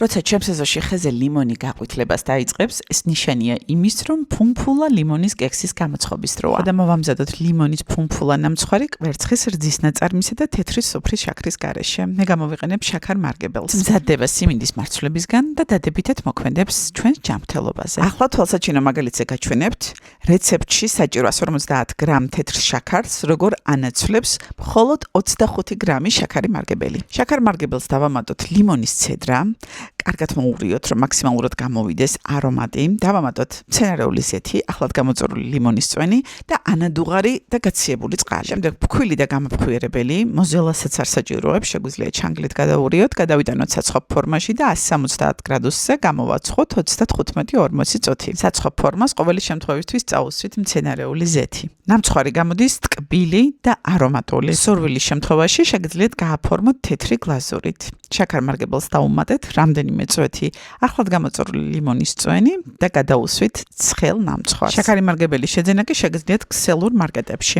როცა ჩემს ეზოში ხეზე ლიმონი გაყვითლებას დაიწყებს, ეს ნიშანია იმის, რომ ფუმფულა ლიმონის კექსის გამოცხობის დროა. და მოვამზადოთ ლიმონის ფუმფულა ნამცხვარი კვერცხის რძის ნაწარმისა და თეთრი სუფრის შაქრის გარეშე. მე გამოვიყენებ შაქარ მარგებელს. მზადდება სიმინდის მარცვლებისგან და დადებითად მოქმედებს ჩვენს ჯანმრთელობაზე. ახლა თვალსაჩინო მაგალითზე გაჩვენებთ რეცეპტში საჭირო 150 გრამ თეთრ შაქარს, როგორ ანაცვლებს მხოლოდ 25 გრამი შაქარი მარგებელი. შაქარ მარგებელს დავამატოთ ლიმონის ცედრა, კარგად მოურიოთ, რომ მაქსიმალურად გამოვიდეს არომატი, დავამატოთ მცენარეული ზეთი, ახლად გამოწორული ლიმონის წვენი და ანადუღარი და გაციებული წყალი. შემდეგ ფქვილი და გამაფხვიერებელი, მოზელასაც არ საჭიროებს, შეგვიძლია ჩანგლით გადაურიოთ, გადავიტანოთ საცხობ ფორმაში და 170 გრადუსზე გამოვაცხოთ 35-40 წუთი. საცხობ ფორმას ყოველი შემთხვევისთვის წაუსვით მცენარეული ზეთი. ნამცხვარი გამოდის ტკბილი და არომატული. სურვილის შემთხვევაში შეგიძლიათ გააფორმოთ თეთრი გლაზურით. შაქარ მარგებელს დავუმატეთ რამდენიმე წვეთი ახლად გამოწორული ლიმონის წვენი და გადაუსვით ცხელ ნამცხვარს. შაქარი მარგებელი შეძენა კი შეგიძლიათ ქსელურ მარკეტებში.